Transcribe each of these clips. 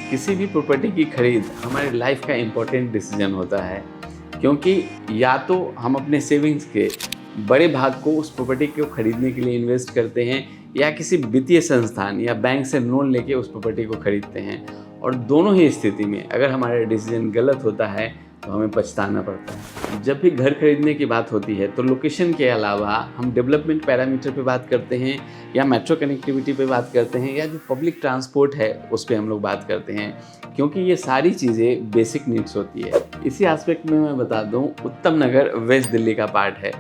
किसी भी प्रॉपर्टी की खरीद हमारी लाइफ का इम्पोर्टेंट डिसीजन होता है, क्योंकि या तो हम अपने सेविंग्स के बड़े भाग को उस प्रॉपर्टी को खरीदने के लिए इन्वेस्ट करते हैं या किसी वित्तीय संस्थान या बैंक से लोन लेके उस प्रॉपर्टी को खरीदते हैं। और दोनों ही स्थिति में अगर हमारा डिसीजन गलत होता है तो हमें पछताना पड़ता है। जब भी घर खरीदने की बात होती है तो लोकेशन के अलावा हम डेवलपमेंट पैरामीटर पे बात करते हैं या मेट्रो कनेक्टिविटी पे बात करते हैं या जो पब्लिक ट्रांसपोर्ट है उस पे हम लोग बात करते हैं, क्योंकि ये सारी चीज़ें बेसिक नीड्स होती है। इसी एस्पेक्ट में मैं बता दूं, उत्तम नगर वेस्ट दिल्ली का पार्ट है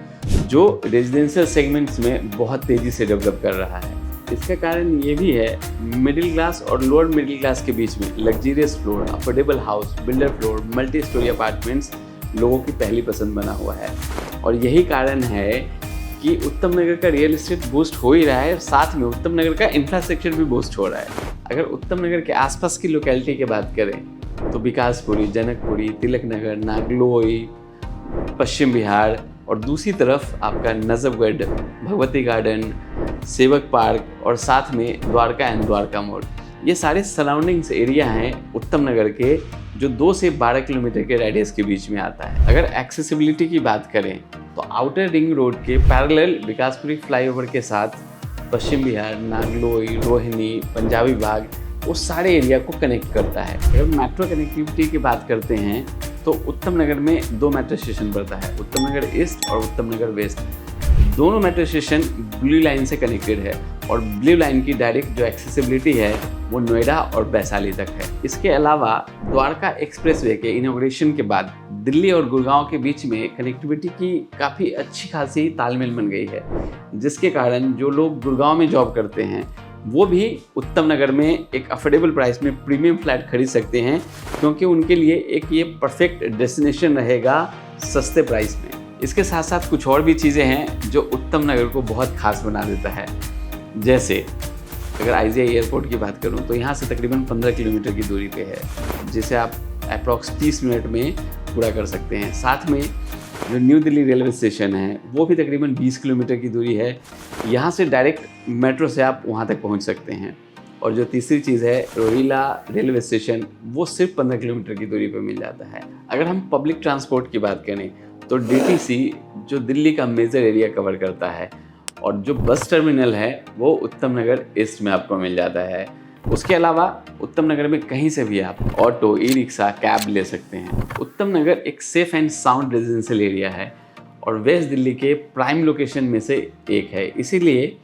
जो रेजिडेंशियल सेगमेंट्स में बहुत तेज़ी से डेवलप कर रहा है। इसका कारण ये भी है, मिडिल क्लास और लोअर मिडिल क्लास के बीच में luxurious floor, affordable house, builder floor, multi storey apartments लोगों की पहली पसंद बना हुआ है। और यही कारण है कि उत्तम नगर का रियल एस्टेट बूस्ट हो ही रहा है, साथ में उत्तम नगर का इंफ्रास्ट्रक्चर भी बूस्ट हो रहा है। अगर उत्तम नगर के आसपास की लोकेलिटी की बात करें तो विकासपुरी, जनकपुरी, तिलक नगर, नागलोई, पश्चिम बिहार और दूसरी तरफ आपका नजफगढ़, भगवती गार्डन, सेवक पार्क और साथ में द्वारका एंड द्वारका मोड़, ये सारे सराउंडिंग्स एरिया हैं उत्तम नगर के जो 2 से 12 किलोमीटर के रेडियस के बीच में आता है। अगर एक्सेसिबिलिटी की बात करें तो आउटर रिंग रोड के पैरेलल विकासपुरी फ्लाईओवर के साथ पश्चिम बिहार, नागलोई, रोहिणी, पंजाबी बाग उस सारे एरिया को कनेक्ट करता है। अगर मेट्रो कनेक्टिविटी की बात करते हैं तो उत्तम नगर में 2 मेट्रो स्टेशन पड़ता है, उत्तम नगर ईस्ट और उत्तम नगर वेस्ट। दोनों मेट्रो स्टेशन ब्लू लाइन से कनेक्टेड है और ब्लू लाइन की डायरेक्ट जो एक्सेसिबिलिटी है वो नोएडा और वैशाली तक है। इसके अलावा द्वारका एक्सप्रेसवे के इनॉग्रेशन के बाद दिल्ली और गुड़गांव के बीच में कनेक्टिविटी की काफ़ी अच्छी खासी तालमेल बन गई है, जिसके कारण जो लोग गुड़गांव में जॉब करते हैं वो भी उत्तम नगर में एक अफोर्डेबल प्राइस में प्रीमियम फ्लैट खरीद सकते हैं, क्योंकि उनके लिए एक ये परफेक्ट डेस्टिनेशन रहेगा सस्ते प्राइस में। इसके साथ साथ कुछ और भी चीज़ें हैं जो उत्तम नगर को बहुत खास बना देता है। जैसे अगर IGI एयरपोर्ट की बात करूं तो यहाँ से तकरीबन 15 किलोमीटर की दूरी पे है, जिसे आप अप्रॉक्स 30 मिनट में पूरा कर सकते हैं। साथ में जो न्यू दिल्ली रेलवे स्टेशन है वो भी तकरीबन 20 किलोमीटर की दूरी है, यहाँ से डायरेक्ट मेट्रो से आप वहाँ तक पहुँच सकते हैं। और जो तीसरी चीज़ है, रोहिला रेलवे स्टेशन, वो सिर्फ 15 किलोमीटर की दूरी पर मिल जाता है। अगर हम पब्लिक ट्रांसपोर्ट की बात करें तो DTC जो दिल्ली का मेजर एरिया कवर करता है और जो बस टर्मिनल है वो उत्तम नगर ईस्ट में आपको मिल जाता है। उसके अलावा उत्तम नगर में कहीं से भी आप ऑटो, ई-रिक्शा, कैब ले सकते हैं। उत्तम नगर एक safe and sound residential area है और वेस्ट दिल्ली के प्राइम लोकेशन में से एक है, इसीलिए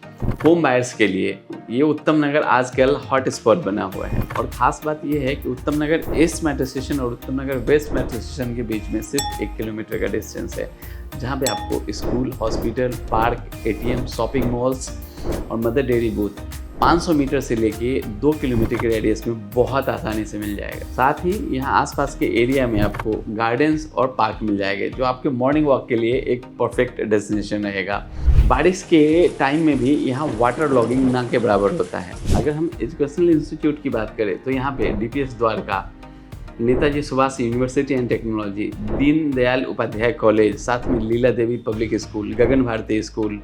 होम बायर्स के लिए ये उत्तम नगर आजकल हॉट स्पॉट बना हुआ है। और ख़ास बात ये है कि उत्तम नगर ईस्ट मेट्रो स्टेशन और उत्तम नगर वेस्ट मेट्रो स्टेशन के बीच में सिर्फ 1 किलोमीटर का डिस्टेंस है, जहाँ पे आपको school, hospital, park, ATM, shopping malls और मदर डेयरी बूथ 500 मीटर से लेके 2 किलोमीटर के रेडियस में बहुत आसानी से मिल जाएगा। साथ ही यहाँ आसपास के एरिया में आपको गार्डन्स और पार्क मिल जाएंगे जो आपके मॉर्निंग वॉक के लिए एक परफेक्ट डेस्टिनेशन रहेगा। बारिश के टाइम में भी यहाँ वाटर लॉगिंग ना के बराबर होता है। अगर हम एजुकेशनल इंस्टीट्यूट की बात करें तो यहाँ पे DPS Dwarka, Netaji Subhash university and technology, Deendayal Upadhyay college, साथ में Leela Devi public school, Gagan Bharati school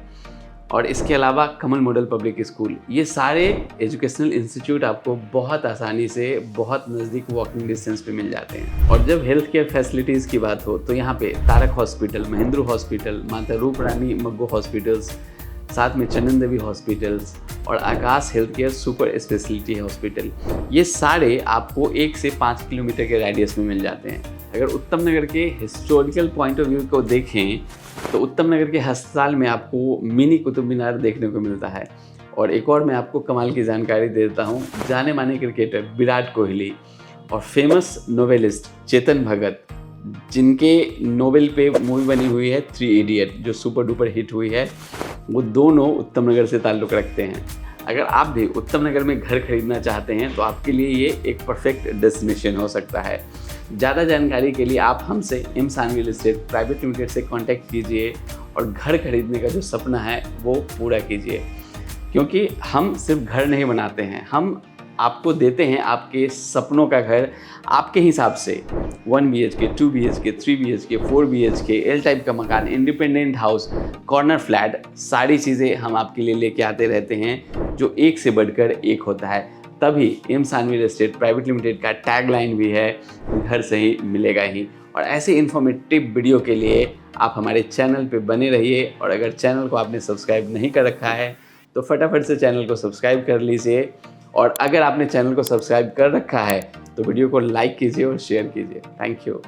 और इसके अलावा कमल मॉडल पब्लिक स्कूल, ये सारे एजुकेशनल इंस्टीट्यूट आपको बहुत आसानी से बहुत नज़दीक वॉकिंग डिस्टेंस पे मिल जाते हैं। और जब हेल्थ केयर फैसिलिटीज़ की बात हो तो यहाँ पे तारक हॉस्पिटल, महेंद्र हॉस्पिटल, माता रूप रानी मग्गो हॉस्पिटल्स, साथ में चंदन देवी हॉस्पिटल्स और Aakash health care super speciality hospital, ये सारे आपको 1 से 5 किलोमीटर के रेडियस में मिल जाते हैं। अगर उत्तम नगर के हिस्टोरिकल पॉइंट ऑफ व्यू को देखें तो उत्तम नगर के अस्पताल में आपको मिनी कुतुब मीनार देखने को मिलता है। और एक और मैं आपको कमाल की जानकारी देता हूँ, जाने माने क्रिकेटर विराट कोहली और फेमस नोवेलिस्ट चेतन भगत, जिनके नोवेल पे मूवी बनी हुई है 3 इडियट जो सुपर डुपर हिट हुई है, वो दोनों उत्तम नगर से ताल्लुक़ रखते हैं। अगर आप भी उत्तम नगर में घर खरीदना चाहते हैं तो आपके लिए ये एक परफेक्ट डेस्टिनेशन हो सकता है। ज़्यादा जानकारी के लिए आप हमसे एम सान रियल एस्टेट प्राइवेट लिमिटेड से कांटेक्ट कीजिए और घर खरीदने का जो सपना है वो पूरा कीजिए, क्योंकि हम सिर्फ घर नहीं बनाते हैं, हम आपको देते हैं आपके सपनों का घर आपके हिसाब से। 1 BHK, 2 BHK, 3 BHK, 4 BHK, L type का मकान, इंडिपेंडेंट हाउस, कॉर्नर फ्लैट, सारी चीज़ें हम आपके लिए लेके आते रहते हैं जो एक से बढ़कर एक होता है। तभी M Saanvi real estate private limited का टैगलाइन भी है, घर से ही मिलेगा ही। और ऐसे इन्फॉर्मेटिव वीडियो के लिए आप हमारे चैनल पे बने रहिए, और अगर चैनल को आपने सब्सक्राइब नहीं कर रखा है तो फटाफट से चैनल को सब्सक्राइब कर लीजिए, और अगर आपने चैनल को सब्सक्राइब कर रखा है तो वीडियो को लाइक कीजिए और शेयर कीजिए। Thank you.